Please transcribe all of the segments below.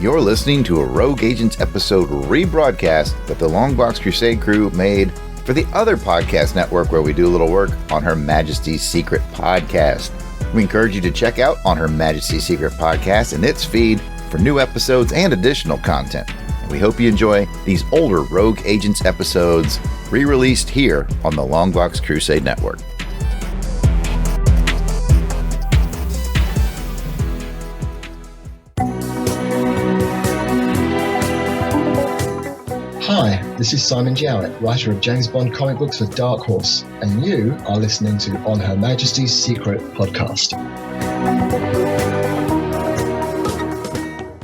You're listening to a Rogue Agents episode rebroadcast that the Longbox Crusade crew made for the other podcast network where we do a little work on Her Majesty's Secret podcast. We encourage you to check out On Her Majesty's Secret podcast and its feed for new episodes and additional content. We hope you enjoy these older Rogue Agents episodes re-released here on the Longbox Crusade Network. Hi, this is Simon Jarrod, writer of James Bond comic books for Dark Horse, and you are listening to On Her Majesty's Secret podcast.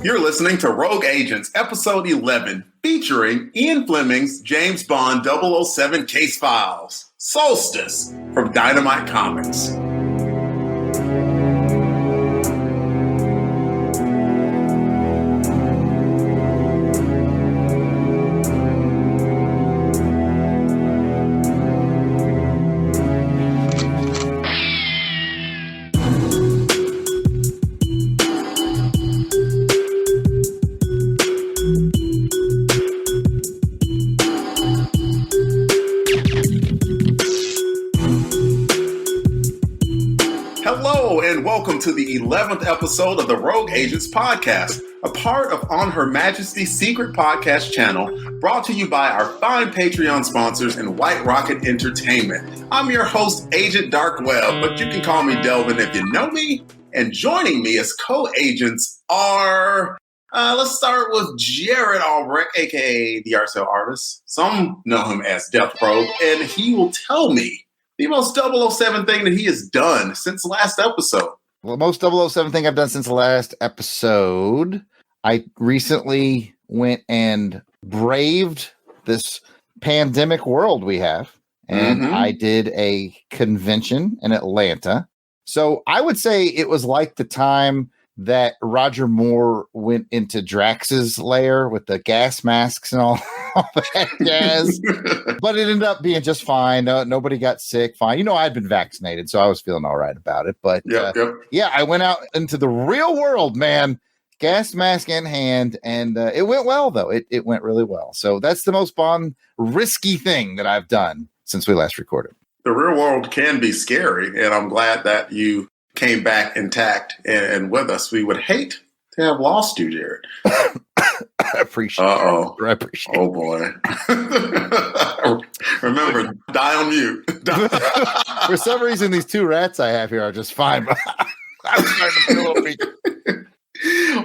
You're listening to Rogue Agents, episode 11, featuring Ian Fleming's James Bond 007 case files, Solstice, from Dynamite Comics. Welcome to the 11th episode of the Rogue Agents podcast, a part of On Her Majesty's Secret podcast channel, brought to you by our fine Patreon sponsors and White Rocket Entertainment. I'm your host, Agent Dark Web, but you can call me Delvin if you know me. And joining me as co-agents are, let's start with Jarrod Alberich, aka the Art Cell Artist. Some know him as Death Probe, and he will tell me the most 007 thing that he has done since the last episode. Well, the most 007 thing I've done since the last episode, I recently went and braved this pandemic world we have, and I did a convention in Atlanta. So I would say it was like the time that Roger Moore went into Drax's lair with the gas masks and all that jazz. But it ended up being just fine. Nobody got sick. Fine. You know, I'd been vaccinated, so I was feeling all right about it. But yeah, I went out into the real world, man, gas mask in hand, and it went well, though. It went really well. So that's the most Bond risky thing that I've done since we last recorded. The real world can be scary, and I'm glad that you came back intact and with us. We would hate to have lost you, Jarrod. I appreciate it. I appreciate it. Oh, boy. Remember, die on mute. For some reason, these two rats I have here are just fine. I'm starting to feel a little weak.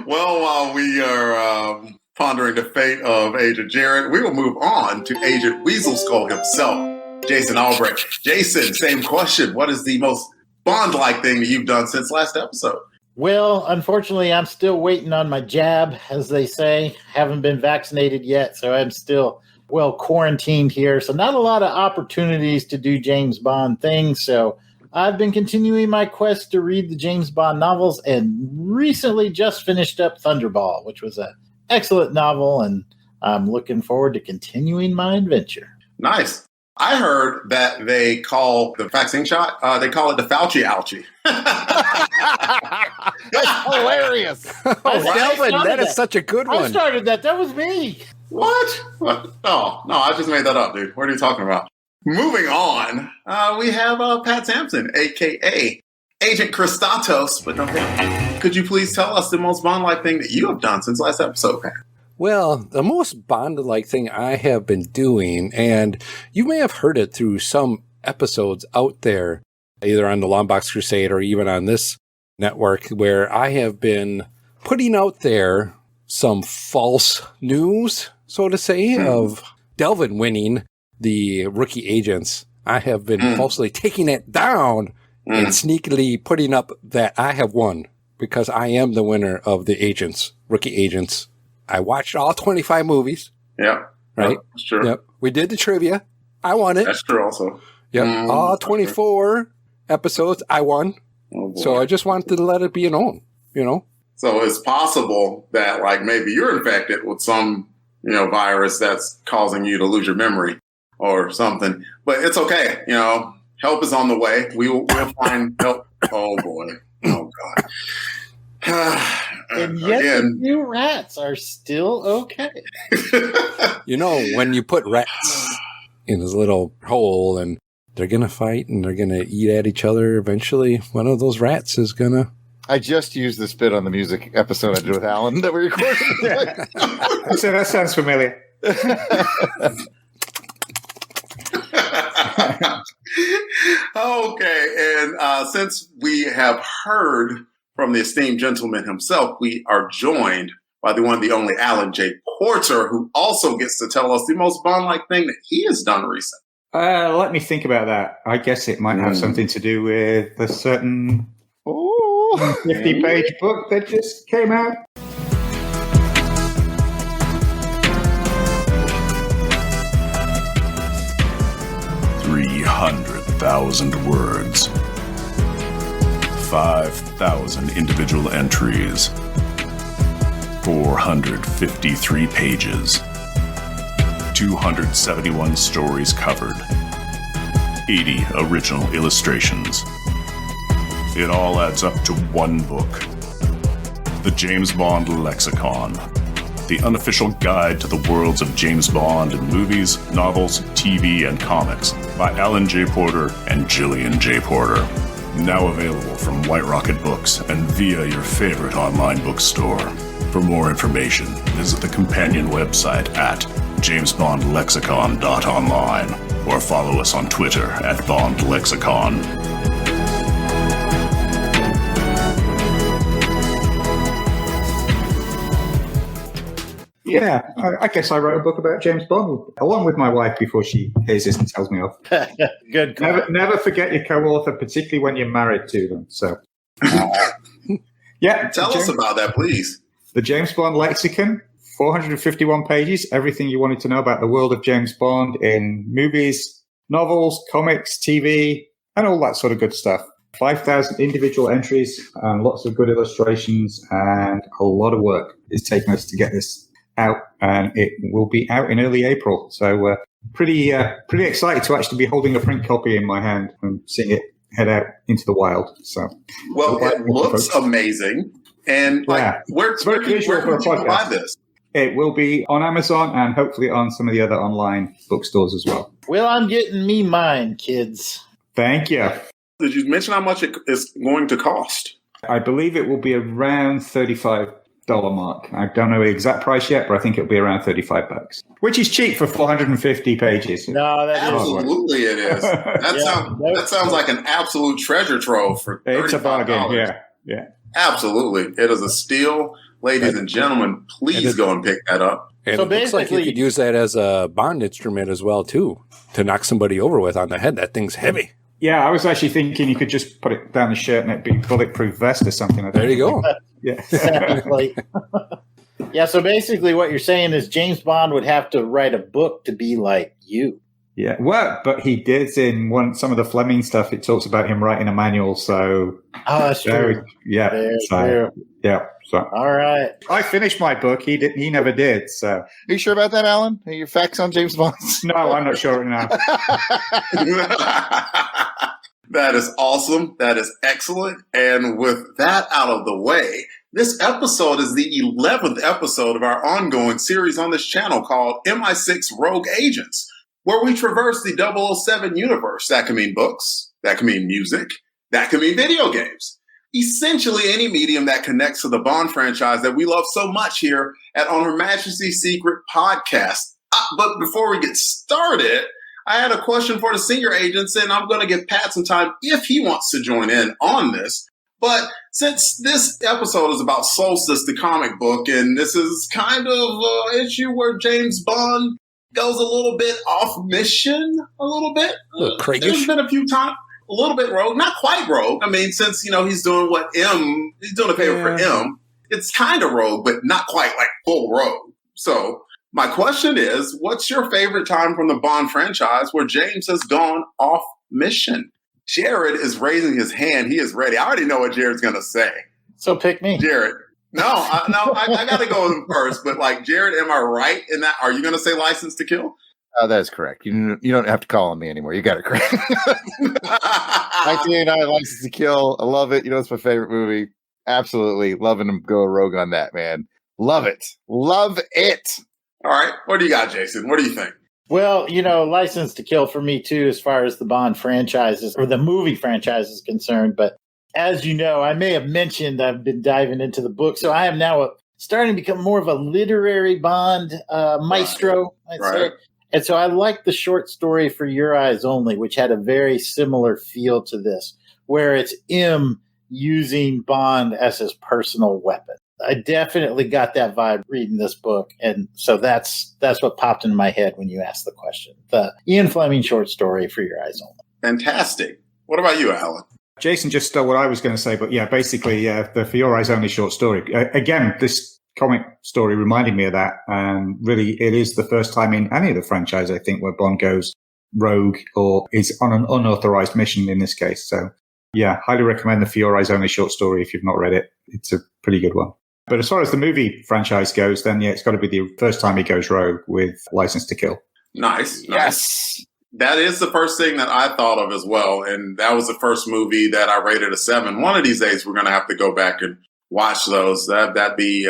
Well, while we are pondering the fate of Agent Jarrod, we will move on to Agent Weasel Skull himself, Jason Alberich. Jason, same question. What is the most Bond-like thing that you've done since last episode? Well, unfortunately, I'm still waiting on my jab, as they say. Haven't been vaccinated yet, so I'm still, quarantined here. So not a lot of opportunities to do James Bond things. So I've been continuing my quest to read the James Bond novels and recently just finished up Thunderball, which was an excellent novel, and I'm looking forward to continuing my adventure. Nice. I heard that they call the vaccine shot, they call it the Fauci ouchie. That's hilarious. Delvin, that is such a good one. I started that. That was me. What? Oh, no, I just made that up, dude. What are you talking about? Moving on, we have Pat Sampson, a.k.a. Agent Christatos. But could you please tell us the most Bond-like thing that you have done since last episode, Pat? Well, the most Bond-like thing I have been doing, and you may have heard it through some episodes out there, either on the Longbox Crusade or even on this network, where I have been putting out there some false news, so to say, of Delvin winning the rookie agents. I have been falsely taking it down and sneakily putting up that I have won because I am the winner of the agents, rookie agents. I watched all 25 movies. Yeah. Right? That's true. Yep. We did the trivia. I won it. That's true also. Yep. All 24 episodes, I won. Oh, so I just wanted to let it be known, you know? So it's possible that, like, maybe you're infected with some, virus that's causing you to lose your memory or something. But it's okay. Help is on the way. We'll find help. Oh, boy. Oh, God. And yet Again. the new rats are still okay. You know, when you put rats in his little hole and they're going to fight and they're going to eat at each other, eventually one of those rats is going to... I just used this bit on the music episode I did with Alan that we recorded. So that sounds familiar. Okay, and since we have heard from the esteemed gentleman himself, we are joined by the one, the only Alan J. Porter, who also gets to tell us the most Bond-like thing that he has done recently. Let me think about that. I guess it might have something to do with a certain 50-page book that just came out. $300,000 words, 5,000 individual entries, 453 pages, 271 stories covered, 80 original illustrations. It all adds up to one book, the James Bond Lexicon, the unofficial guide to the worlds of James Bond in movies, novels, TV, and comics by Alan J. Porter and Jillian J. Porter. Now available from White Rocket Books and via your favorite online bookstore. For more information, visit the companion website at jamesbondlexicon.online or follow us on Twitter at BondLexicon. Yeah, I guess I wrote a book about James Bond along with my wife before she hears this and tells me off. Good call. Never forget your co-author, particularly when you're married to them. So, yeah. Tell us about that, please. The James Bond Lexicon, 451 pages, everything you wanted to know about the world of James Bond in movies, novels, comics, TV, and all that sort of good stuff. 5,000 individual entries and lots of good illustrations, and a lot of work is taking us to get this out, and it will be out in early April. So pretty excited to actually be holding a print copy in my hand and seeing it head out into the wild. So, well, it looks amazing. And where can people buy this? It will be on Amazon and hopefully on some of the other online bookstores as well. Well, I'm getting me mine, kids. Thank you. Did you mention how much it is going to cost? I believe it will be around $35 mark. I don't know the exact price yet, but I think it'll be around $35, which is cheap for 450 pages. No, absolutely it is. That sounds like an absolute treasure trove for $35. It's a bargain. Yeah. Absolutely, it is a steal, ladies and gentlemen. Please go and pick that up. And so it looks like you could use that as a Bond instrument as well, too, to knock somebody over with on the head. That thing's heavy. Yeah, I was actually thinking you could just put it down the shirt and it'd be bulletproof vest or something. There you go. Yeah. Yeah, so basically what you're saying is James Bond would have to write a book to be like you. Yeah, well, but he did in some of the Fleming stuff. It talks about him writing a manual. So, that's true. Yeah, true. Yeah. So, all right, I finished my book. He didn't. He never did. So, are you sure about that, Alan? Are your facts on James Bond? No, I'm not sure now. That is awesome. That is excellent. And with that out of the way, this episode is the 11th episode of our ongoing series on this channel called MI6 Rogue Agents, where we traverse the 007 universe. That can mean books, that can mean music, that can mean video games. Essentially any medium that connects to the Bond franchise that we love so much here at On Her Majesty's Secret Podcast. But before we get started, I had a question for the senior agents, and I'm going to give Pat some time if he wants to join in on this. But since this episode is about Solstice, the comic book, and this is kind of an issue where James Bond goes a little bit off mission, a little bit. There's been a few times, a little bit rogue, not quite rogue. I mean, since, he's doing he's doing a favor for M, it's kind of rogue, but not quite like full rogue. So my question is, what's your favorite time from the Bond franchise where James has gone off mission? Jarrod is raising his hand. He is ready. I already know what Jarrod's going to say. So pick me. Jarrod. I got to go with him first. But Jarrod, am I right in that? Are you going to say License to Kill? That is correct. You don't have to call on me anymore. You got it correct. 1989, License to Kill. I love it. It's my favorite movie. Absolutely loving him go rogue on that, man. Love it. Love it. All right. What do you got, Jason? What do you think? Well, License to Kill for me, too, as far as the Bond franchises or the movie franchise is concerned. But as you know, I may have mentioned I've been diving into the book. So I am now starting to become more of a literary Bond maestro, I'd say. And so I like the short story For Your Eyes Only, which had a very similar feel to this, where it's M using Bond as his personal weapon. I definitely got that vibe reading this book. And so that's what popped into my head when you asked the question. The Ian Fleming short story For Your Eyes Only. Fantastic. What about you, Alan? Jason just stole what I was going to say, but yeah, basically, the For Your Eyes Only short story. Again, this comic story reminded me of that. And really, it is the first time in any of the franchise, I think, where Bond goes rogue or is on an unauthorized mission in this case. So yeah, highly recommend the For Your Eyes Only short story if you've not read it. It's a pretty good one. But as far as the movie franchise goes, then yeah, it's got to be the first time he goes rogue with License to Kill. Nice. Yes. That is the first thing that I thought of as well. And that was the first movie that I rated a 7. One of these days, we're going to have to go back and watch those. That'd be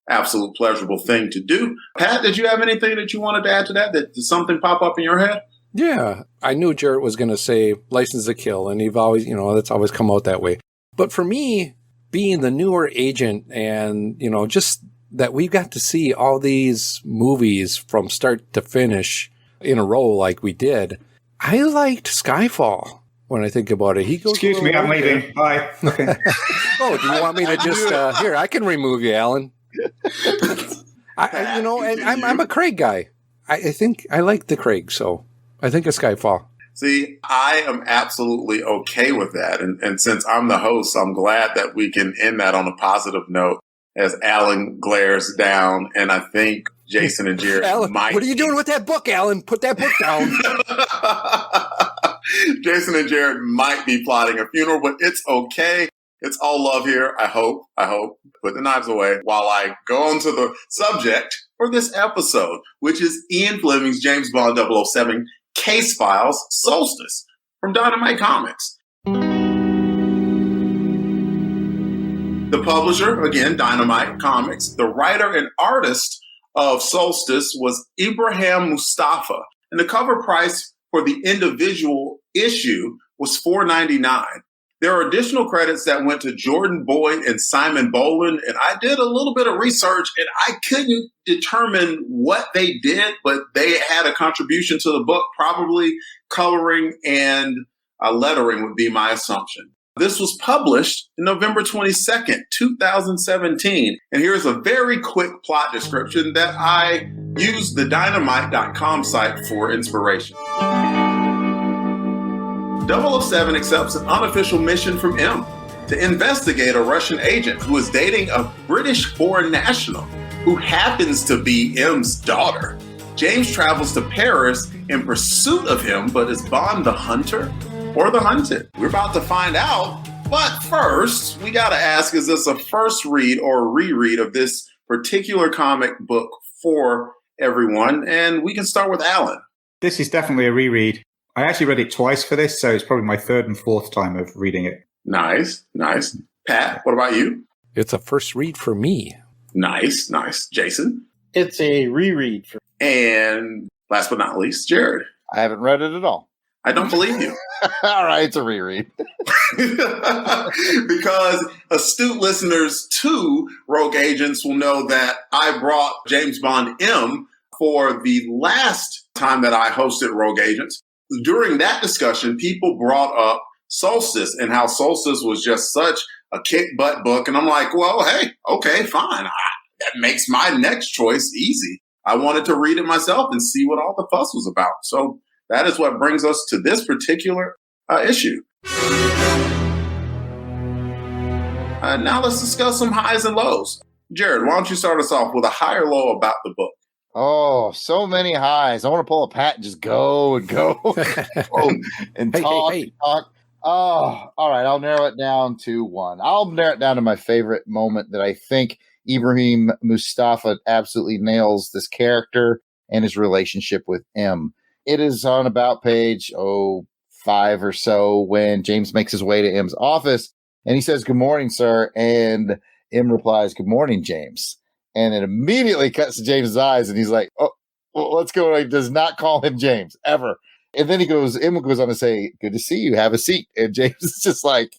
absolute pleasurable thing to do. Pat, did you have anything that you wanted to add to that? Did something pop up in your head? Yeah, I knew Jarrod was going to say License to Kill, and you've always, that's always come out that way. But for me, being the newer agent and, just that we got to see all these movies from start to finish in a row like we did, I liked Skyfall when I think about it. He goes. Excuse me, I'm leaving. Bye. Okay. Oh, do you want me to just, here, I can remove you, Alan. And I'm a Craig guy. I think I like the Craig, so I think it's Skyfall. See, I am absolutely okay with that. And since I'm the host, I'm glad that we can end that on a positive note as Alan glares down. And I think Jason and Jarrod Alan, might. What are you doing with that book, Alan? Put that book down. Jason and Jarrod might be plotting a funeral, but it's okay. It's all love here. I hope. Put the knives away while I go on to the subject for this episode, which is Ian Fleming's James Bond 007 Case Files Solstice from Dynamite Comics. The publisher, again, Dynamite Comics. The writer and artist of Solstice was Ibrahim Mustafa, and the cover price for the individual issue was $4.99. There are additional credits that went to Jordan Boyd and Simon Boland, and I did a little bit of research, and I couldn't determine what they did, but they had a contribution to the book, probably coloring and lettering would be my assumption. This was published November 22nd, 2017, and here's a very quick plot description that I used the Dynamite.com site for inspiration. 007 accepts an unofficial mission from M to investigate a Russian agent who is dating a British foreign national who happens to be M's daughter. James travels to Paris in pursuit of him, but is Bond the hunter or the hunted? We're about to find out, but first, we gotta ask, is this a first read or a reread of this particular comic book for everyone? And we can start with Alan. This is definitely a reread. I actually read it twice for this, so it's probably my third and fourth time of reading it. Nice. Pat, what about you? It's a first read for me. Nice. Jason? It's a reread for me. And last but not least, Jarrod. I haven't read it at all. I don't believe you. All right, it's a reread. Because astute listeners to Rogue Agents will know that I brought James Bond M for the last time that I hosted Rogue Agents. During that discussion, people brought up Solstice and how Solstice was just such a kick-butt book. And I'm like, well, hey, okay, fine. That makes my next choice easy. I wanted to read it myself and see what all the fuss was about. So that is what brings us to this particular issue. Now let's discuss some highs and lows. Jarrod, why don't you start us off with a high or low about the book? Oh, so many highs. I want to pull a Pat and just go and talk. Oh, all right. I'll narrow it down to one. I'll narrow it down to my favorite moment that I think Ibrahim Mustafa absolutely nails this character and his relationship with M. It is on about page 5 or so when James makes his way to M's office And he says, "Good morning, sir." And M replies, "Good morning, James." And it immediately cuts to James's eyes, and he's like, "Oh, well, let's go." He does not call him James ever. And then M goes on to say, "Good to see you. Have a seat." And James is just like,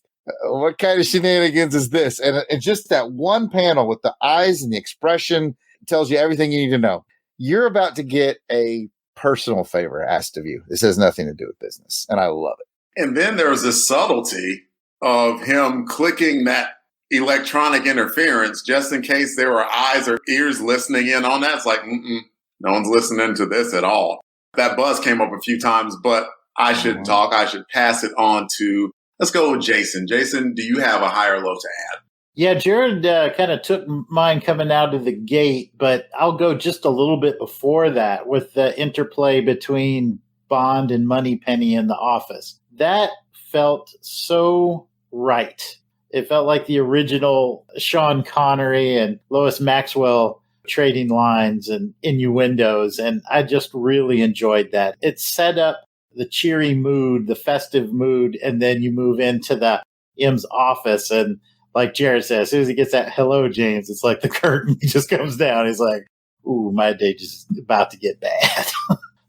"What kind of shenanigans is this?" And just that one panel with the eyes and the expression tells you everything you need to know. You're about to get a personal favor asked of you. This has nothing to do with business, and I love it. And then there's this subtlety of him clicking that electronic interference just in case there were eyes or ears listening in on that. It's like, no one's listening to this at all. That buzz came up a few times, but I should talk. I should pass it on to, let's go with Jason. Jason, do you have a high or low to add? Yeah, Jarrod kind of took mine coming out of the gate, but I'll go just a little bit before that with the interplay between Bond and Moneypenny in the office. That felt so right. It felt like the original Sean Connery and Lois Maxwell trading lines and innuendos, and I just really enjoyed that. It set up the cheery mood, the festive mood, and then you move into the M's office, and like Jarrod said, as soon as he gets that "hello, James," it's like the curtain just comes down. He's like, "Ooh, my day just about to get bad."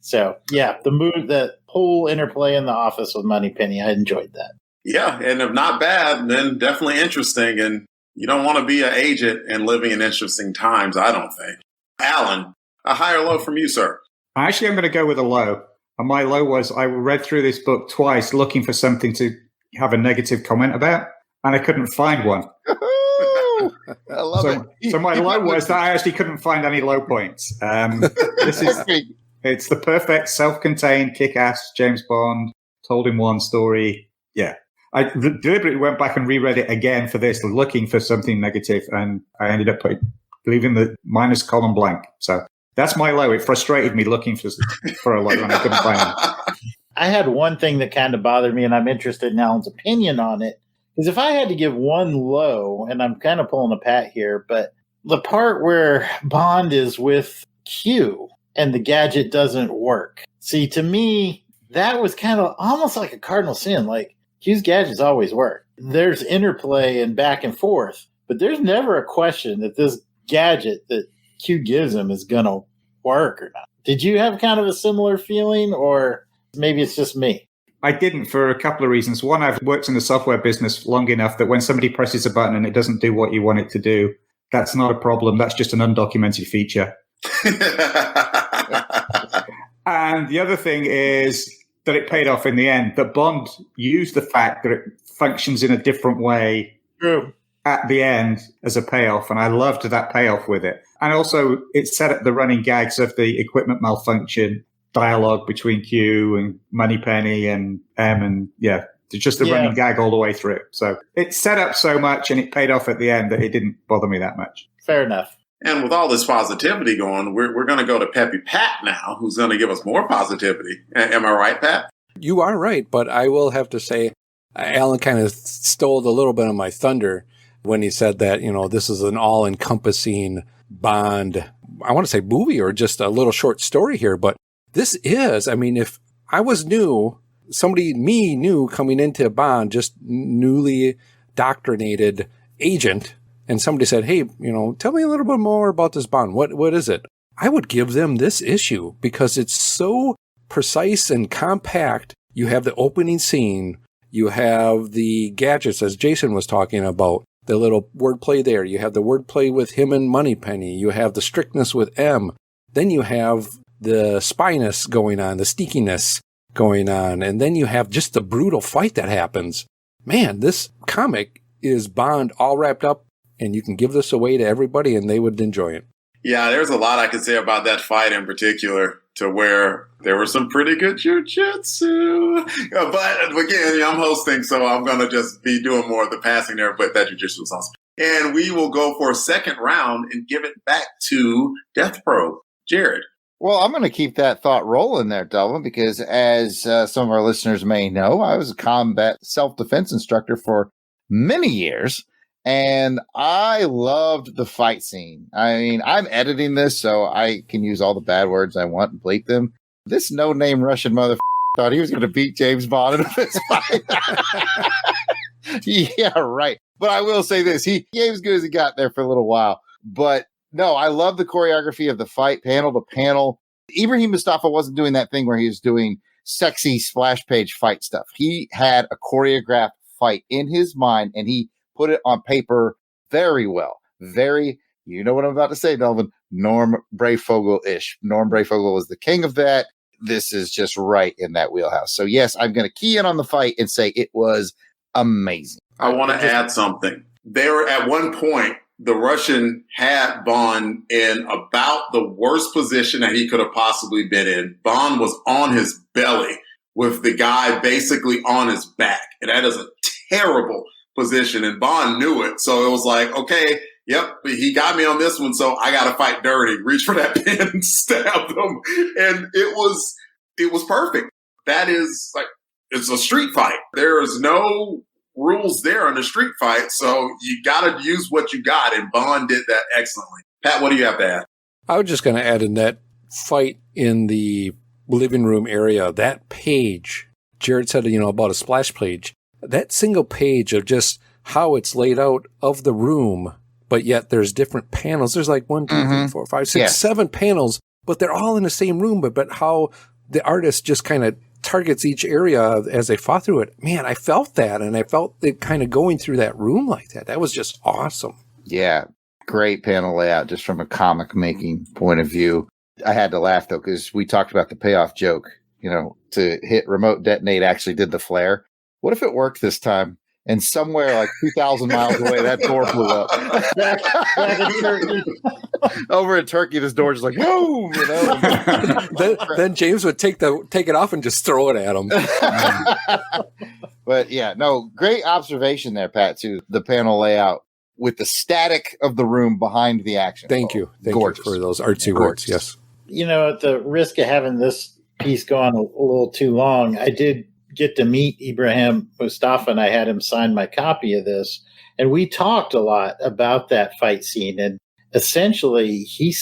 So, yeah, the mood, the whole interplay in the office with Moneypenny, I enjoyed that. Yeah, and if not bad, then definitely interesting. And you don't want to be an agent and living in interesting times, I don't think. Alan, a high or low from you, sir? Actually, I'm going to go with a low. And my low was I read through this book twice looking for something to have a negative comment about, and I couldn't find one. I love it. So my low was that I actually couldn't find any low points. It's the perfect self-contained, kick-ass James Bond, told in one story. Yeah. I deliberately went back and reread it again for this, looking for something negative, and I ended up leaving the minus column blank. So that's my low. It frustrated me looking for a low, and I couldn't find it. I had one thing that kind of bothered me, and I'm interested in Alan's opinion on it. Because if I had to give one low, and I'm kind of pulling a Pat here, but the part where Bond is with Q and the gadget doesn't work. See, to me, that was kind of almost like a cardinal sin. Like, Q's gadgets always work. There's interplay and back and forth, but there's never a question that this gadget that Q gives him is going to work or not. Did you have kind of a similar feeling, or maybe it's just me? I didn't, for a couple of reasons. One, I've worked in the software business long enough that when somebody presses a button and it doesn't do what you want it to do, that's not a problem. That's just an undocumented feature. And the other thing is that it paid off in the end, that Bond used the fact that it functions in a different way at the end as a payoff. And I loved that payoff with it. And also it set up the running gags of the equipment malfunction dialogue between Q and Moneypenny and M, and just the running gag all the way through. So it set up so much and it paid off at the end that it didn't bother me that much. Fair enough. And with all this positivity going, we're going to go to Peppy Pat now, who's going to give us more positivity. Am I right, Pat? You are right, but I will have to say, Alan kind of stole a little bit of my thunder when he said that, this is an all-encompassing Bond, I want to say movie or just a little short story here, but this is, if I was new, me new coming into Bond, just newly doctrinated agent, and somebody said, "Hey, tell me a little bit more about this Bond. What is it?" I would give them this issue because it's so precise and compact. You have the opening scene. You have the gadgets, as Jason was talking about, the little wordplay there. You have the wordplay with him and Moneypenny. You have the strictness with M. Then you have the spyness going on, the sneakiness going on. And then you have just the brutal fight that happens. Man, this comic is Bond all wrapped up, and you can give this away to everybody and they would enjoy it. Yeah, there's a lot I could say about that fight in particular, to where there was some pretty good jujitsu. But again, I'm hosting, so I'm going to just be doing more of the passing there, but that jujitsu was awesome. And we will go for a second round and give it back to Death Probe. Jarrod. Well, I'm going to keep that thought rolling there, Delvin, because as some of our listeners may know, I was a combat self-defense instructor for many years. And I loved the fight scene. I'm editing this, so I can use all the bad words I want and bleep them. This no-name Russian motherfucker thought he was going to beat James Bond in a fist fight. Yeah, right. But I will say this. He gave as good as he got there for a little while. But no, I love the choreography of the fight, panel to panel. Ibrahim Mustafa wasn't doing that thing where he was doing sexy splash page fight stuff. He had a choreographed fight in his mind, and he put it on paper very well. You know what I'm about to say, Delvin, Norm Brayfogle-ish. Norm Brayfogle is the king of that. This is just right in that wheelhouse. So yes, I'm going to key in on the fight and say it was amazing. I want to add something. They were at one point, the Russian had Bond in about the worst position that he could have possibly been in. Bond was on his belly with the guy basically on his back. And that is a terrible position. And Bond knew it. So it was like, okay, yep, he got me on this one. So I got to fight dirty, reach for that pin and stab them. And it was perfect. That is like, it's a street fight. There is no rules there in a street fight, so you got to use what you got, and Bond did that excellently. Pat, what do you have to add? I was just going to add in that fight in the living room area, that page, Jarrod said, about a splash page, that single page of just how it's laid out of the room, but yet there's different panels. There's like 1, 2, 3, 4, 5, 6, 7 panels, but they're all in the same room, but how the artist just kind of targets each area as they fought through it. Man, I felt that, and I felt it kind of going through that room like that. That was just awesome. Yeah, great panel layout just from a comic making point of view. I had to laugh, though, because we talked about the payoff joke, to hit remote detonate actually did the flare. What if it worked this time? And somewhere like 2,000 miles away, that door blew up. Over in Turkey, this door just like, boom! Then James would take it off and just throw it at him. But yeah, no, great observation there, Pat, too. The panel layout with the static of the room behind the action. Thank you. Thank you for those artsy words. Yes. At the risk of having this piece go on a little too long, I did get to meet Ibrahim Mustafa, and I had him sign my copy of this. And we talked a lot about that fight scene. And essentially, he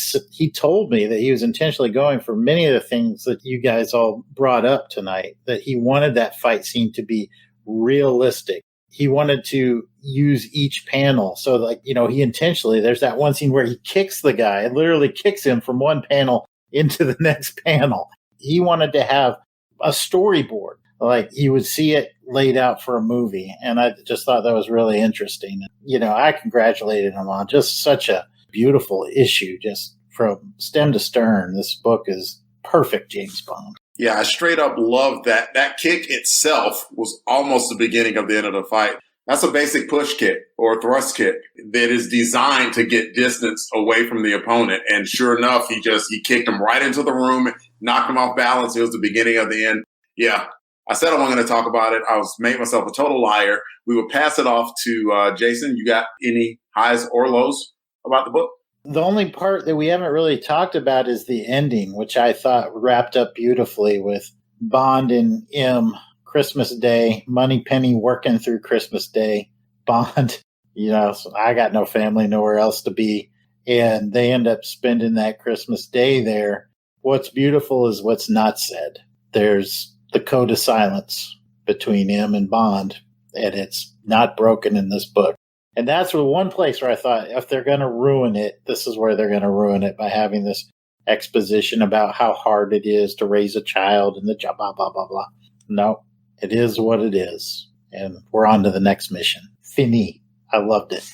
told me that he was intentionally going for many of the things that you guys all brought up tonight, that he wanted that fight scene to be realistic. He wanted to use each panel. So, he intentionally, there's that one scene where he kicks the guy and literally kicks him from one panel into the next panel. He wanted to have a storyboard. Like you would see it laid out for a movie. And I just thought that was really interesting. I congratulated him on just such a beautiful issue, just from stem to stern. This book is perfect James Bond. Yeah, I straight up love that. That kick itself was almost the beginning of the end of the fight. That's a basic push kick or thrust kick that is designed to get distance away from the opponent. And sure enough, he kicked him right into the room, knocked him off balance. It was the beginning of the end. Yeah. I said I wasn't going to talk about it. I made myself a total liar. We will pass it off to Jason. You got any highs or lows about the book? The only part that we haven't really talked about is the ending, which I thought wrapped up beautifully with Bond and M, Christmas Day, Moneypenny working through Christmas Day. Bond, so I got no family, nowhere else to be. And they end up spending that Christmas Day there. What's beautiful is what's not said. There's the code of silence between him and Bond, and it's not broken in this book. And that's the one place where I thought, if they're going to ruin it, this is where they're going to ruin it, by having this exposition about how hard it is to raise a child and the blah, blah, blah, blah. No, it is what it is. And we're on to the next mission. Fini. I loved it.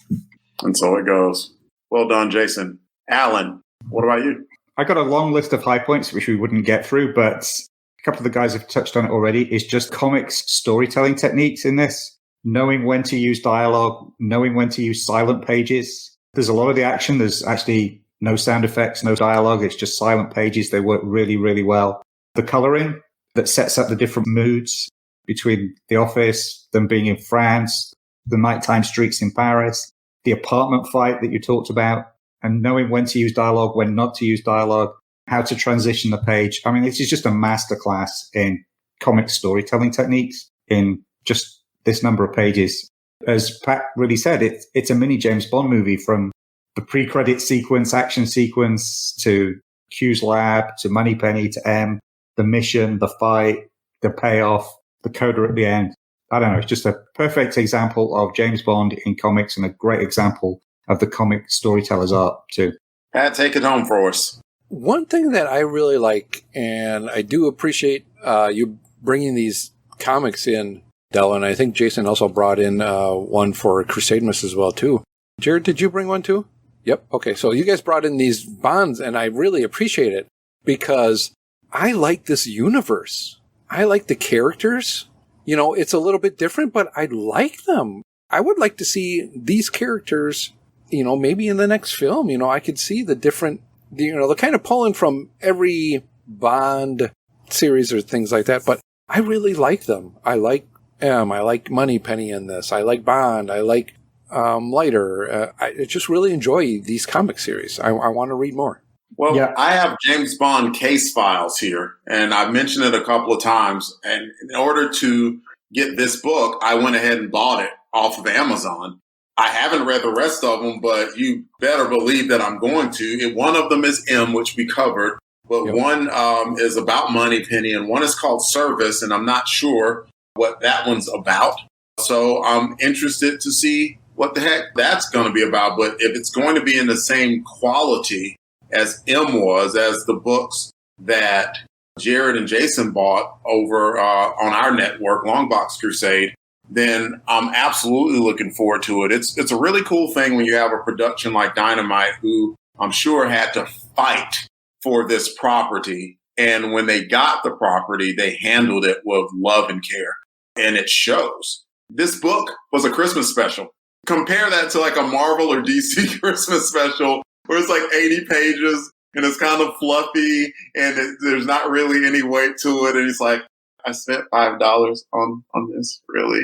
And so it goes. Well done, Jason. Alan, what about you? I got a long list of high points, which we wouldn't get through, but a couple of the guys have touched on it already. It's just comics storytelling techniques in this. Knowing when to use dialogue, knowing when to use silent pages. There's a lot of the action. There's actually no sound effects, no dialogue. It's just silent pages. They work really, really well. The coloring that sets up the different moods between the office, them being in France, the nighttime streets in Paris, the apartment fight that you talked about, and knowing when to use dialogue, when not to use dialogue, how to transition the page. I mean, this is just a masterclass in comic storytelling techniques in just this number of pages. As Pat really said, it's a mini James Bond movie, from the pre-credit sequence, action sequence, to Q's lab, to Moneypenny, to M, the mission, the fight, the payoff, the coda at the end. I don't know, it's just a perfect example of James Bond in comics and a great example of the comic storyteller's art too. Pat, take it home for us. One thing that I really like, and I do appreciate you bringing these comics in, Delvin. I think Jason also brought in one for Crusade Miss as well, too. Jarrod, did you bring one, too? Yep. Okay, so you guys brought in these bonds, and I really appreciate it because I like this universe. I like the characters. You know, it's a little bit different, but I like them. I would like to see these characters, you know, maybe in the next film. You know, I could see the different, you know, they're kind of pulling from every Bond series or things like that, but I really like them. I like M. I like Moneypenny in this. I like Bond. I like Leiter. I just really enjoy these comic series. I want to read more. Well, yeah. I have James Bond case files here, and I've mentioned it a couple of times. And in order to get this book, I went ahead and bought it off of Amazon. I haven't read the rest of them, but you better believe that I'm going to. One of them is M, which we covered, but one is about Moneypenny, and one is called Service, and I'm not sure what that one's about. So I'm interested to see what the heck that's going to be about. But if it's going to be in the same quality as M was, as the books that Jarrod and Jason bought over on our network, Longbox Crusade, then I'm absolutely looking forward to it. It's a really cool thing when you have a production like Dynamite, who I'm sure had to fight for this property. And when they got the property, they handled it with love and care. And it shows. This book was a Christmas special. Compare that to like a Marvel or DC Christmas special where it's like 80 pages and it's kind of fluffy and there's not really any weight to it. And it's like, I spent $5 on this, really?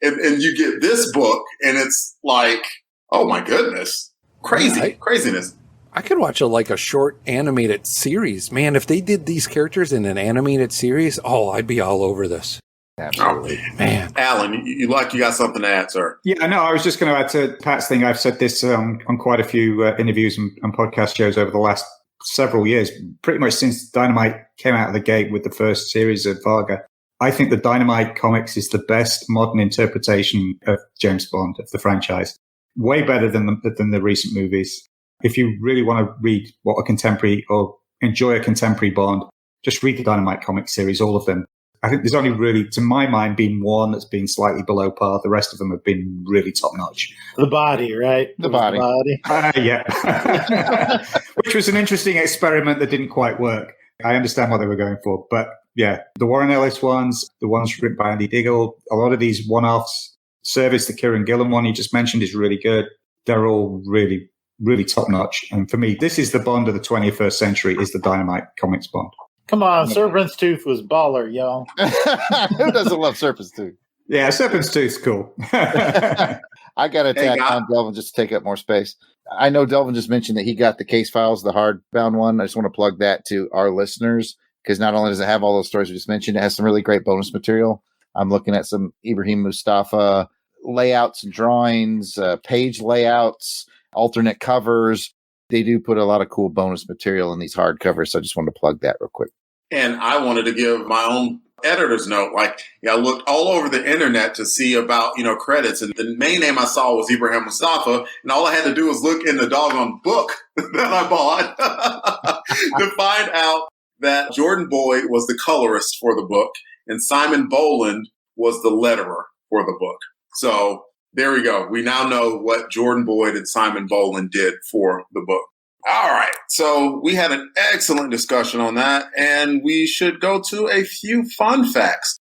And you get this book and it's like, oh my goodness, craziness. I could watch a short animated series. Man, if they did these characters in an animated series, I'd be all over this. Absolutely. Oh, man. Alan, you got something to add, sir? Yeah, no, I was just going to add to Pat's thing. I've said this on quite a few interviews and podcast shows over the last several years, pretty much since Dynamite came out of the gate with the first series of Varga. I think the Dynamite Comics is the best modern interpretation of James Bond, of the franchise. Way better than the recent movies. If you really want to read what a contemporary or enjoy a contemporary Bond, just read the Dynamite Comics series, all of them. I think there's only really, to my mind, been one that's been slightly below par. The rest of them have been really top notch. The Body, right? The Body. Yeah. Which was an interesting experiment that didn't quite work. I understand what they were going for. But yeah, the Warren Ellis ones, the ones written by Andy Diggle, a lot of these one-offs. Service, the Kieran Gillen one you just mentioned, is really good. They're all really, really top notch. And for me, this is the Bond of the 21st century, is the Dynamite Comics Bond. Come on, Serpent's Tooth was baller, y'all. Who doesn't love Serpent's Tooth? Yeah, Serpent's Tooth's cool. I got to tag on Delvin just to take up more space. I know Delvin just mentioned that he got the case files, the hardbound one. I just want to plug that to our listeners because not only does it have all those stories we just mentioned, it has some really great bonus material. I'm looking at some Ibrahim Mustafa layouts and drawings, page layouts, alternate covers. They do put a lot of cool bonus material in these hardcovers, so I just wanted to plug that real quick. And I wanted to give my own editor's note. I looked all over the internet to see about, credits, and the main name I saw was Ibrahim Mustafa, and all I had to do was look in the doggone book that I bought to find out that Jordan Boyd was the colorist for the book, and Simon Boland was the letterer for the book. So there we go. We now know what Jordan Boyd and Simon Boland did for the book. All right. So we had an excellent discussion on that, and we should go to a few fun facts.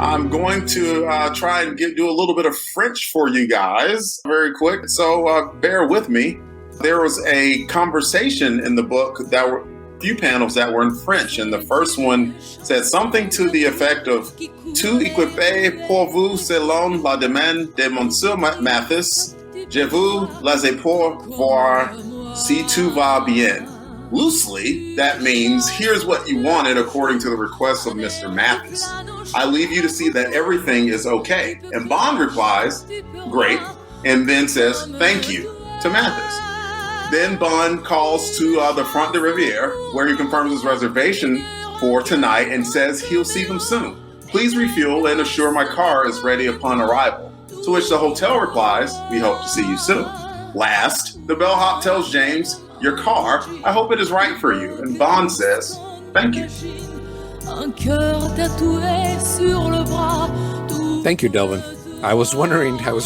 I'm going to try and do a little bit of French for you guys very quick. So bear with me. There was a conversation in the book that were few panels that were in French, and the first one said something to the effect of "Tout équipé pour vous selon la demande de Monsieur Mathis. Je vous laisse pour voir si tout va bien." Loosely, that means here's what you wanted according to the request of Mr. Mathis. I leave you to see that everything is okay. And Bond replies, "Great," and then says, "Thank you," to Mathis. Then Bond calls to the Front de Rivière, where he confirms his reservation for tonight and says he'll see them soon. Please refuel and assure my car is ready upon arrival. To which the hotel replies, we hope to see you soon. Last, the bellhop tells James, your car, I hope it is right for you. And Bond says, thank you. Thank you, Delvin. I was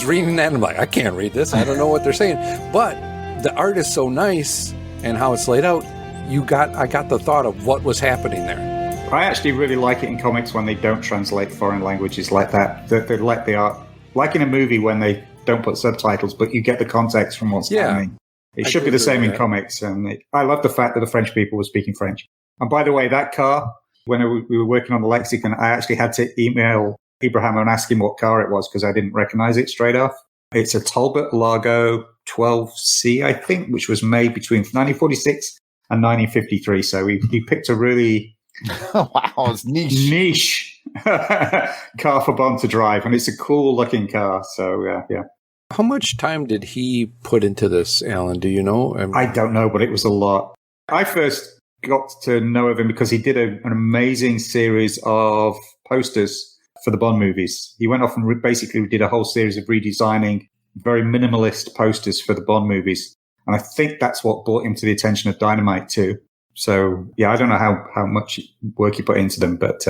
reading that and I'm like, I can't read this. I don't know what they're saying. But the art is so nice and how it's laid out. I got the thought of what was happening there. I actually really like it in comics when they don't translate foreign languages like that. They let the art, like in a movie when they don't put subtitles, but you get the context from what's happening. It should be the same in comics. And I love the fact that the French people were speaking French. And by the way, that car, when we were working on the lexicon, I actually had to email Ibrahim and ask him what car it was because I didn't recognize it straight off. It's a Talbot Largo 12C, I think, which was made between 1946 and 1953. So he picked a really it's niche car for Bond to drive, and it's a cool looking car. So yeah. How much time did he put into this, Alan? Do you know? I don't know, but it was a lot. I first got to know of him because he did an amazing series of posters for the Bond movies. He went off and basically did a whole series of redesigning very minimalist posters for the Bond movies. And I think that's what brought him to the attention of Dynamite too. So yeah, I don't know how much work he put into them, but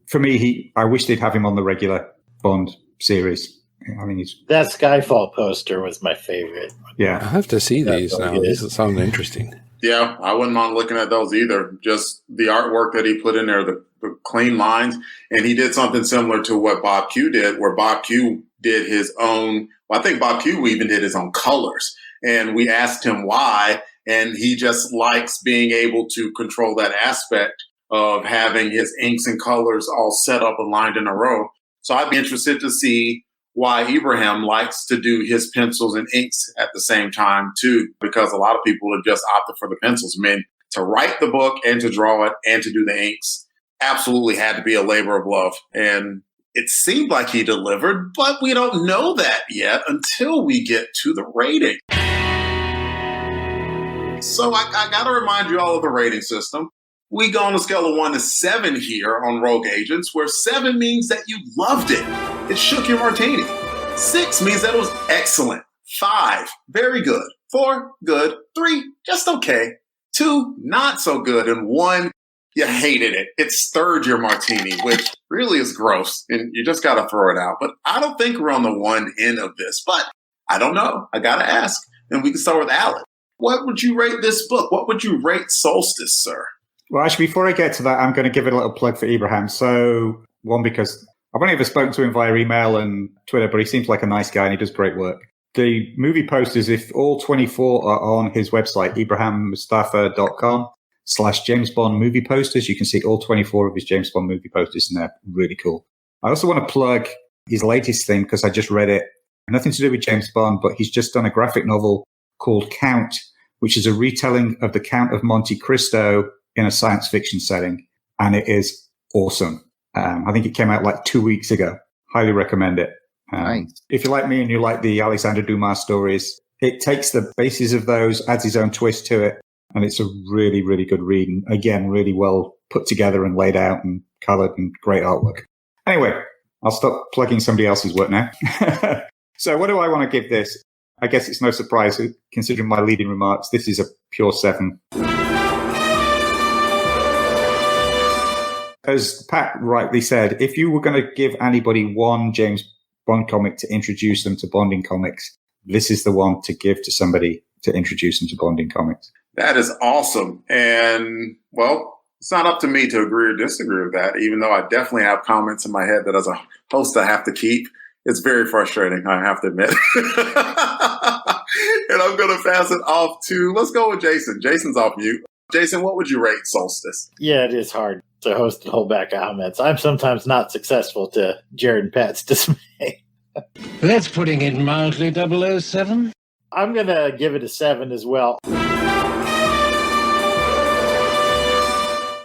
for me, I wish they'd have him on the regular Bond series. I mean, that Skyfall poster was my favorite. Yeah, I have to see these now. These sound interesting. Yeah, I wouldn't mind looking at those either. Just the artwork that he put in there, the clean lines. And he did something similar to what Bob Q did, where Bob Q did his own, I think Bob Q even did his own colors. And we asked him why, and he just likes being able to control that aspect of having his inks and colors all set up aligned in a row. So I'd be interested to see why Ibrahim likes to do his pencils and inks at the same time too, because a lot of people have just opted for the pencils. I mean, to write the book and to draw it and to do the inks absolutely had to be a labor of love. And it seemed like he delivered, but we don't know that yet until we get to the rating. So I got to remind you all of the rating system. We go on a scale of 1 to 7 here on Rogue Agents, where 7 means that you loved it. It shook your martini. 6 means that it was excellent. 5, very good. 4, good. 3, just okay. 2, not so good. And 1, you hated it. It stirred your martini, which really is gross. And you just got to throw it out. But I don't think we're on the one end of this. But I don't know. I got to ask. And we can start with Alec. What would you rate this book? What would you rate Solstice, sir? Well, actually, before I get to that, I'm going to give it a little plug for Ibrahim. So, one, because I've only ever spoken to him via email and Twitter, but he seems like a nice guy and he does great work. The movie posters, if all 24 are on his website, ibrahimmustafa.com/James Bond movie posters, you can see all 24 of his James Bond movie posters, and they're really cool. I also want to plug his latest thing because I just read it. Nothing to do with James Bond, but he's just done a graphic novel called Count, which is a retelling of the Count of Monte Cristo in a science fiction setting. And it is awesome. I think it came out like 2 weeks ago. Highly recommend it. Nice. If you like me and you like the Alexander Dumas stories, it takes the basis of those, adds his own twist to it. And it's a really, really good read. And again, really well put together and laid out and colored and great artwork. Anyway, I'll stop plugging somebody else's work now. So what do I want to give this? I guess it's no surprise, considering my leading remarks, this is a pure 7. As Pat rightly said, if you were going to give anybody one James Bond comic to introduce them to Bonding comics, this is the one to give to somebody to introduce them to Bonding comics. That is awesome. And, well, it's not up to me to agree or disagree with that, even though I definitely have comments in my head that as a host I have to keep. It's very frustrating, I have to admit. And I'm going to pass it off to, let's go with Jason. Jason's off mute. Jason, what would you rate Solstice? Yeah, it is hard to host and hold back comments. I'm sometimes not successful, to Jarrod and Pat's dismay. That's putting it mildly, 007. I'm going to give it a 7 as well.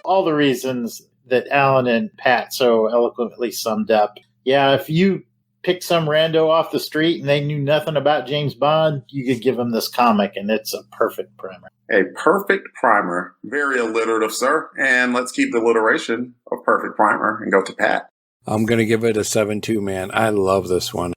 All the reasons that Alan and Pat so eloquently summed up. Yeah, if you pick some rando off the street and they knew nothing about James Bond, you could give them this comic and it's a perfect primer. A perfect primer. Very alliterative, sir. And let's keep the alliteration of perfect primer and go to Pat. I'm going to give it a 7-2, man. I love this one.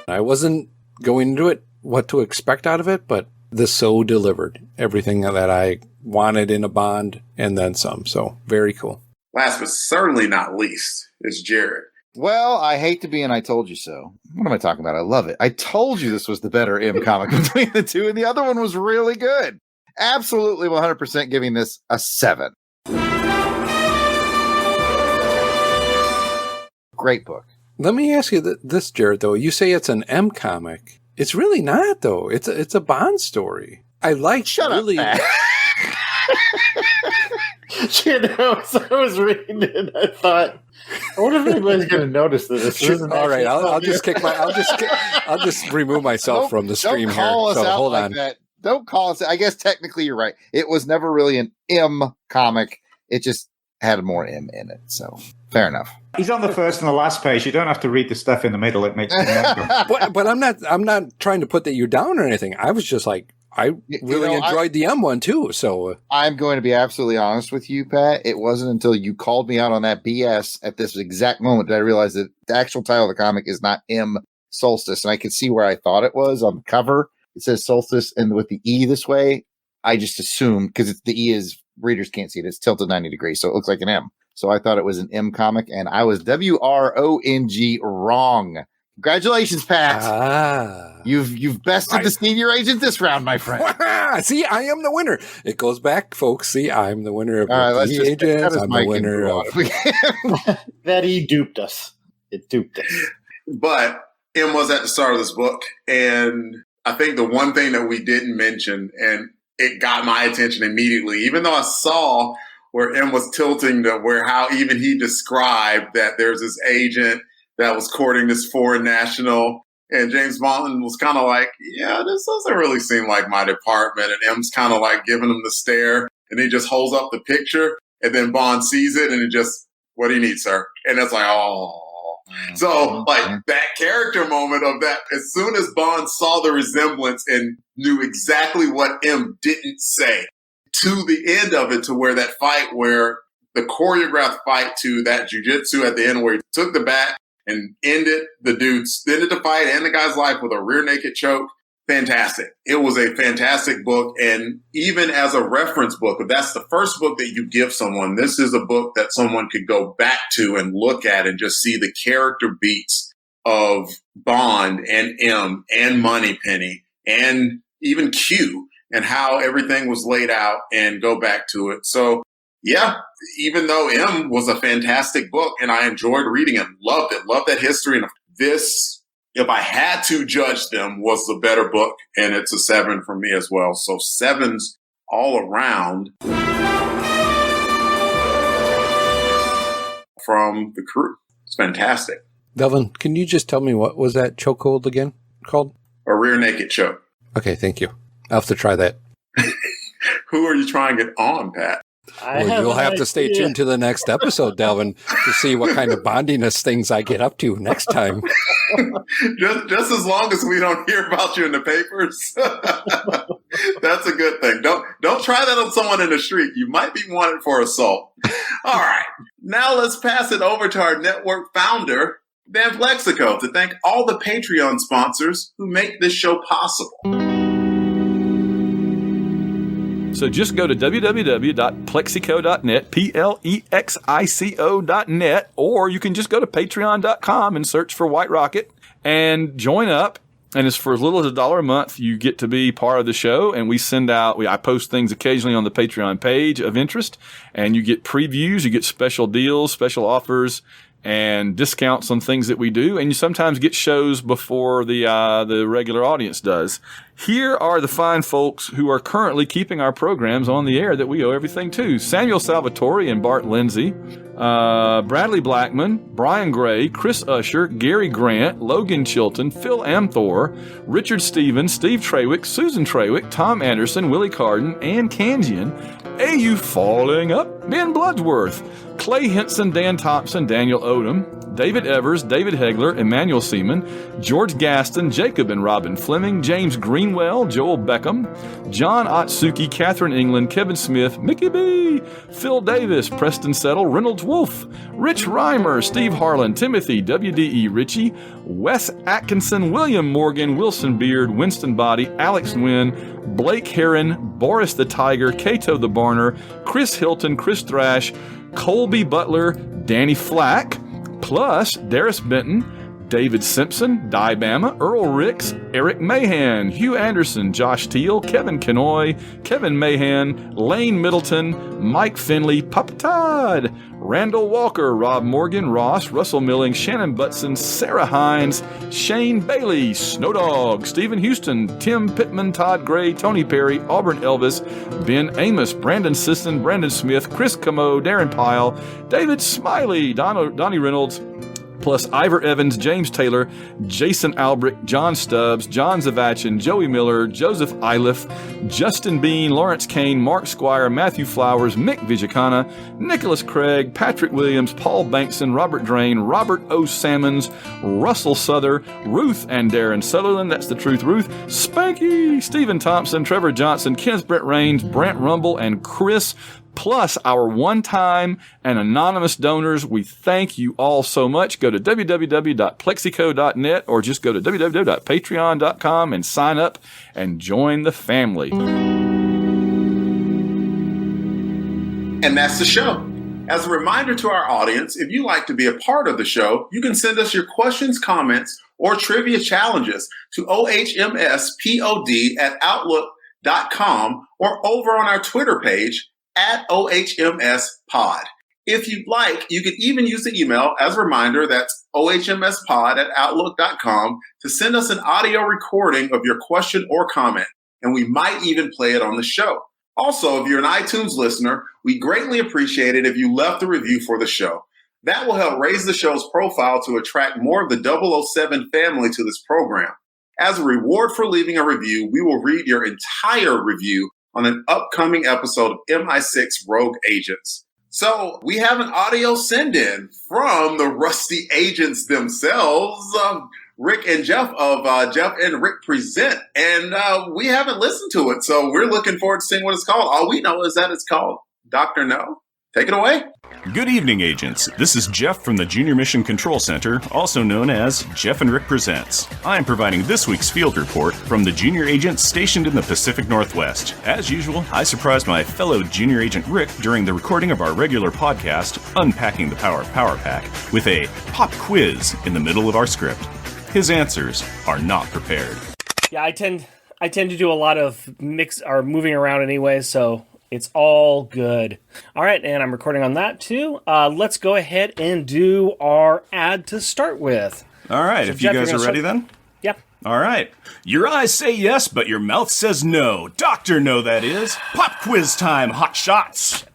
I wasn't going into it what to expect out of it, but this so delivered everything that I wanted in a Bond and then some. So very cool. Last but certainly not least is Jarrod. Well, I hate to be an I told you so. What am I talking about? I love it. I told you this was the better M comic between the two, and the other one was really good. Absolutely 100% giving this a 7. Great book. Let me ask you this, Jarrod, though. You say it's an M comic. It's really not, though. It's a Bond story. I like really. Up, You know, as I was reading it, I thought, I wonder if anybody's going to notice this. All right, I'll just remove myself from the stream here. So hold on. That. Don't call us. I guess technically you're right. It was never really an M comic. It just had more M in it. So fair enough. He's on the first and the last page. You don't have to read the stuff in the middle. It makes but I'm not trying to put that you down or anything. I was just like, I really enjoyed the M one too. So I'm going to be absolutely honest with you, Pat. It wasn't until you called me out on that BS at this exact moment that I realized that the actual title of the comic is not M Solstice. And I could see where I thought it was on the cover. It says Solstice, and with the E this way, I just assumed, because the E is, readers can't see it, it's tilted 90 degrees, so it looks like an M. So I thought it was an M comic, and I was WRONG wrong. Congratulations, Pat. You've bested the senior agent this round, my friend. See, I am the winner. It goes back, folks. See, I'm the winner of the senior agents. I'm the winner of that he duped us. It duped us. But M was at the start of this book, and I think the one thing that we didn't mention, and it got my attention immediately, even though I saw where M was tilting to where how even he described that there's this agent that was courting this foreign national, and James Bond was kind of like, yeah, this doesn't really seem like my department. And M's kind of like giving him the stare, and he just holds up the picture, and then Bond sees it, and it just, what do you need, sir? And it's like, oh. So, like, that character moment of that, as soon as Bond saw the resemblance and knew exactly what M didn't say, to the end of it, to where that fight, where the choreographed fight to that jujitsu at the end, where he took the bat and ended the fight and the guy's life with a rear naked choke. Fantastic. It was a fantastic book. And even as a reference book, if that's the first book that you give someone, this is a book that someone could go back to and look at and just see the character beats of Bond and M and Moneypenny and even Q and how everything was laid out, and go back to it. So yeah, even though M was a fantastic book and I enjoyed reading it, loved that history, and this, if I had to judge them, was the better book, and it's a 7 for me as well. So 7s all around from the crew. It's fantastic. Delvin, can you just tell me what was that chokehold again called? A rear naked choke. Okay, thank you. I'll have to try that. Who are you trying it on, Pat? Well, you'll have to stay tuned to the next episode, Delvin, to see what kind of bondiness things I get up to next time. just as long as we don't hear about you in the papers, that's a good thing. Don't try that on someone in the street. You might be wanted for assault. All right, now let's pass it over to our network founder, Dan Plexico, to thank all the Patreon sponsors who make this show possible. So just go to www.plexico.net, Plexico.net, or you can just go to patreon.com and search for White Rocket and join up. And it's for as little as $1 a month. You get to be part of the show, and we send out, I post things occasionally on the Patreon page of interest, and you get previews, you get special deals, special offers, and discounts on things that we do, and you sometimes get shows before the regular audience does. Here are the fine folks who are currently keeping our programs on the air that we owe everything to: Samuel Salvatore and Bart Lindsay, Bradley Blackman, Brian Gray, Chris Usher, Gary Grant, Logan Chilton, Phil Amthor, Richard Stevens, Steve Trawick, Susan Trawick, Tom Anderson, Willie Carden, Ann Kanjian, AU Falling Up, Ben Bloodsworth, Clay Henson, Dan Thompson, Daniel Odom, David Evers, David Hegler, Emmanuel Seaman, George Gaston, Jacob and Robin Fleming, James Greenwell, Joel Beckham, John Otsuki, Catherine England, Kevin Smith, Mickey B, Phil Davis, Preston Settle, Reynolds Wolf, Rich Reimer, Steve Harlan, Timothy, WDE Ritchie, Wes Atkinson, William Morgan, Wilson Beard, Winston Body, Alex Nguyen, Blake Heron, Boris the Tiger, Cato the Barner, Chris Hilton, Chris Thrash, Colby Butler, Danny Flack, plus Darius Benton, David Simpson, Di Bama, Earl Ricks, Eric Mahan, Hugh Anderson, Josh Teal, Kevin Kenoy, Kevin Mahan, Lane Middleton, Mike Finley, Papa Todd, Randall Walker, Rob Morgan, Ross, Russell Milling, Shannon Butson, Sarah Hines, Shane Bailey, Snowdog, Stephen Houston, Tim Pittman, Todd Gray, Tony Perry, Auburn Elvis, Ben Amos, Brandon Sisson, Brandon Smith, Chris Camo, Darren Pyle, David Smiley, Donnie Reynolds, plus Ivor Evans, James Taylor, Jason Alberich, John Stubbs, John Zavachin, Joey Miller, Joseph Iliff, Justin Bean, Lawrence Kane, Mark Squire, Matthew Flowers, Mick Vijakana, Nicholas Craig, Patrick Williams, Paul Bankson, Robert Drain, Robert O. Sammons, Russell Souther, Ruth and Darren Sutherland, that's the truth, Ruth, Spanky, Stephen Thompson, Trevor Johnson, Kenneth Brett Raines, Brant Rumble, and Chris, plus our one-time and anonymous donors. We thank you all so much. Go to www.plexico.net or just go to www.patreon.com and sign up and join the family. And that's the show. As a reminder to our audience, if you'd like to be a part of the show, you can send us your questions, comments, or trivia challenges to ohmspod@outlook.com or over on our Twitter page @OHMSPod. If you'd like, you could even use the email as a reminder, that's ohmspod@outlook.com, to send us an audio recording of your question or comment, and we might even play it on the show. Also, if you're an iTunes listener, we greatly appreciate it if you left a review for the show. That will help raise the show's profile to attract more of the 007 family to this program. As a reward for leaving a review, we will read your entire review on an upcoming episode of MI6 Rogue Agents. So we have an audio send-in from the Rusty Agents themselves, Rick and Jeff of Jeff and Rick Present, and we haven't listened to it, so we're looking forward to seeing what it's called. All we know is that it's called Dr. No. Take it away. Good evening, agents. This is Jeff from the Junior Mission Control Center, also known as Jeff and Rick Presents. I am providing this week's field report from the junior agents stationed in the Pacific Northwest. As usual, I surprised my fellow junior agent Rick during the recording of our regular podcast, Unpacking the Power Pack, with a pop quiz in the middle of our script. His answers are not prepared. Yeah, I tend to do a lot of moving around anyway, so it's all good. All right, and I'm recording on that too. Let's go ahead and do our ad to start with. All right, so if Jeff, you guys are ready then? Yep. All right. Your eyes say yes, but your mouth says no. Dr. No, that is. Pop quiz time, hot shots.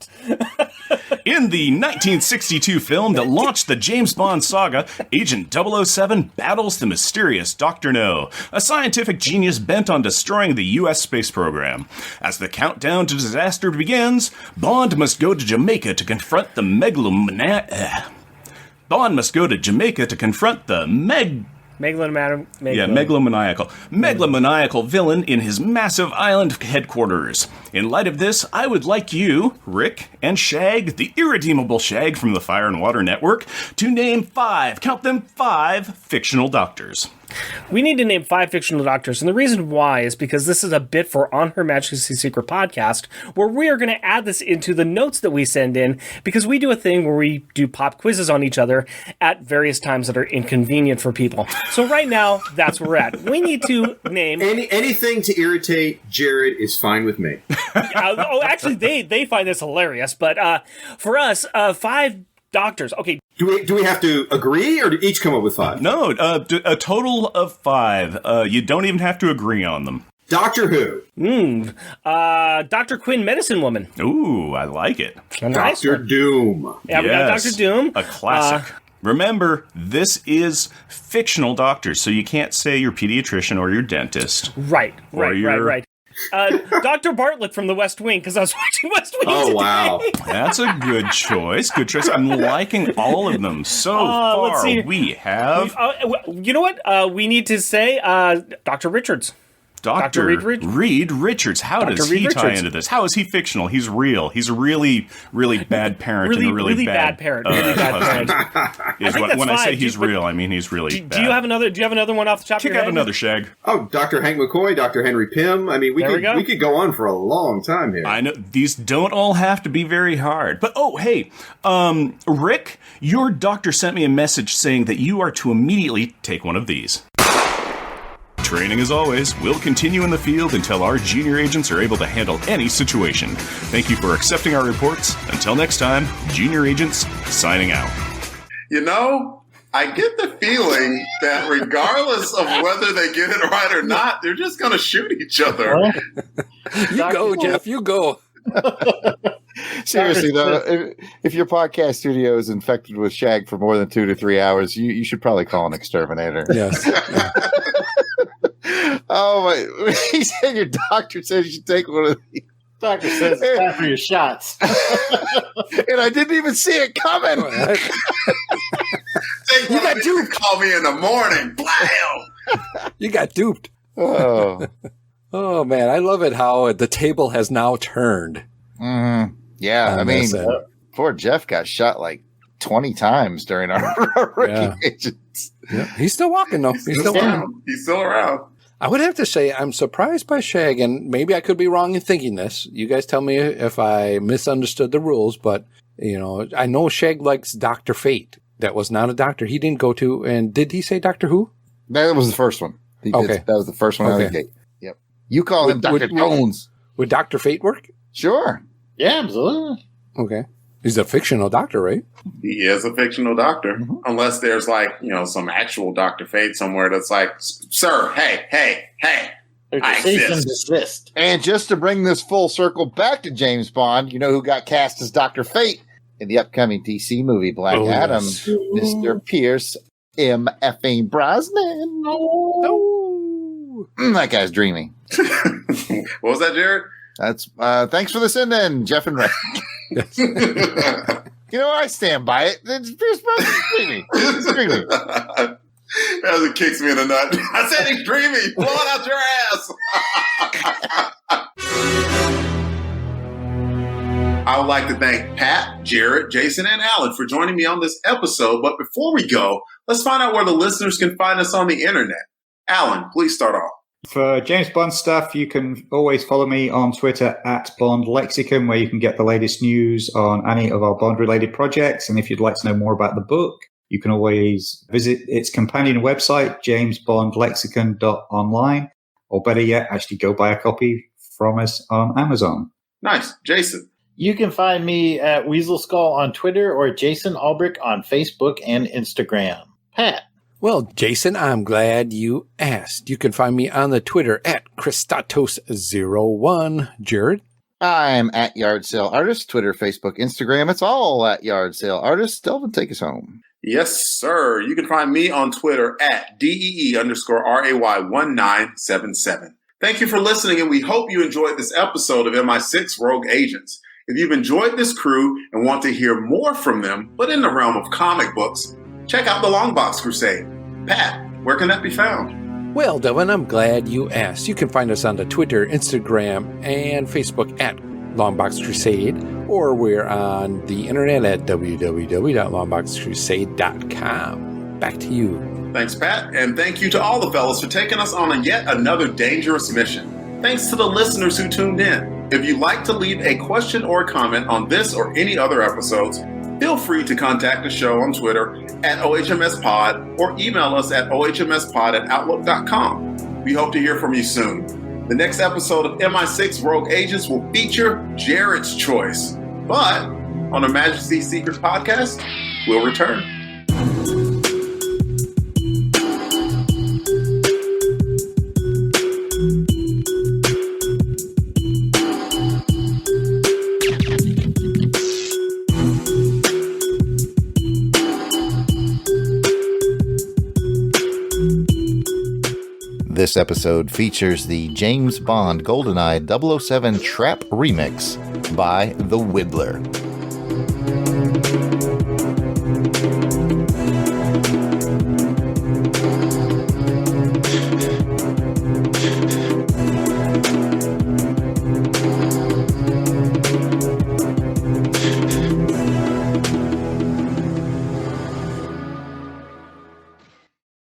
In the 1962 film that launched the James Bond saga, Agent 007 battles the mysterious Dr. No, a scientific genius bent on destroying the U.S. space program. As the countdown to disaster begins, Bond must go to Jamaica to confront the megalomaniacal villain in his massive island headquarters. In light of this, I would like you, Rick, and Shag, the irredeemable Shag from the Fire and Water Network, to name 5 fictional doctors. We need to name 5 fictional doctors, and the reason why is because this is a bit for On Her Majesty's Secret podcast, where we are going to add this into the notes that we send in, because we do a thing where we do pop quizzes on each other at various times that are inconvenient for people. So right now, that's where we're at. We need to name... Anything to irritate Jarrod is fine with me. Actually, they find this hilarious, but for us, 5 doctors. Okay. Do we have to agree, or do each come up with 5? No, a total of 5. You don't even have to agree on them. Doctor Who. Dr. Quinn, Medicine Woman. Ooh, I like it. Nice Dr. Doom. Yeah, we got Dr. Doom. A classic. Remember, this is fictional doctors, so you can't say your pediatrician or your dentist. Right. Dr. Bartlett from the West Wing, because I was watching West Wing today. Wow. That's a good choice. Good choice. I'm liking all of them so far. Let's see. We have You know what? We need to say Dr. Richards. Dr. Reed Richards. How Dr. does Reed he tie Richards. into this? How is he fictional? He's real. He's a really, really bad parent and a really bad parent. Really bad parent. Is when I say he's real, I mean he's really bad. Do you have another one off the top of your head? Check out another, Shag. Oh, Dr. Hank McCoy, Dr. Henry Pym. I mean, we could go on for a long time here. I know these don't all have to be very hard, but hey, Rick, your doctor sent me a message saying that you are to immediately take one of these. Training, as always, will continue in the field until our junior agents are able to handle any situation. Thank you for accepting our reports. Until next time, junior agents signing out. You know, I get the feeling that regardless of whether they get it right or not, they're just going to shoot each other. You go, Jeff. You go. Seriously, though, if your podcast studio is infected with Shag for more than 2 to 3 hours, you should probably call an exterminator. Yes. Yeah. Oh, my. He said your doctor said you should take one of these. Doctor says it's time for your shots. And I didn't even see it coming. You got duped. Call me in the morning. Blam! You got duped. Oh. Oh, man. I love it how the table has now turned. Mm-hmm. Yeah, I mean, poor Jeff got shot like 20 times during our rookie agents. Yeah. He's still walking, though. He's still walking. He's still around. I would have to say I'm surprised by Shag, and maybe I could be wrong in thinking this. You guys tell me if I misunderstood the rules, but, I know Shag likes Dr. Fate. That was not a doctor he didn't go to. And did he say Doctor Who? That was the first one. That was the first one out of the gate. Yep. You call him Dr. Jones. Would Dr. Fate work? Sure. Yeah, absolutely. Okay. He's a fictional doctor, right? He is a fictional doctor. Mm-hmm. Unless there's some actual Dr. Fate somewhere that's like, sir, hey, I exist. And just to bring this full circle back to James Bond, you know who got cast as Dr. Fate in the upcoming DC movie Black Adam? Yes. Mr. Pierce M. F. Brosnan. Oh. That guy's dreamy. What was that, Jarrod? That's thanks for the send-in, Jeff and Ray. I stand by it. It's Pierce Brosnan's dreamy. It's dreamy. As it kicks me in the nut. I said he's dreamy. Blow it out your ass. I would like to thank Pat, Jarrod, Jason, and Alan for joining me on this episode. But before we go, let's find out where the listeners can find us on the internet. Alan, please start off. For James Bond stuff, you can always follow me on Twitter at Bond Lexicon, where you can get the latest news on any of our Bond-related projects. And if you'd like to know more about the book, you can always visit its companion website, jamesbondlexicon.online, or better yet, actually go buy a copy from us on Amazon. Nice. Jason? You can find me at Weasel Skull on Twitter or Jason Alberich on Facebook and Instagram. Pat? Well, Jason, I'm glad you asked. You can find me on the Twitter at Christatos01. Jarrod? I'm at Yard Sale Artist, Twitter, Facebook, Instagram. It's all at Yard Sale Artist. Delvin, take us home. Yes, sir. You can find me on Twitter at DEE_RAY1977. Thank you for listening, and we hope you enjoyed this episode of MI6 Rogue Agents. If you've enjoyed this crew and want to hear more from them, but in the realm of comic books, check out the Longbox Crusade. Pat, where can that be found? Well, Delvin, I'm glad you asked. You can find us on the Twitter, Instagram, and Facebook at Longbox Crusade, or we're on the internet at www.longboxcrusade.com. Back to you. Thanks, Pat, and thank you to all the fellas for taking us on yet another dangerous mission. Thanks to the listeners who tuned in. If you'd like to leave a question or a comment on this or any other episodes, feel free to contact the show on Twitter at OHMSPod or email us at ohmspod@outlook.com. We hope to hear from you soon. The next episode of MI6 Rogue Agents will feature Jarrod's choice. But on the Majesty Secrets podcast, we'll return. This episode features the James Bond GoldenEye 007 Trap remix by The Whittler.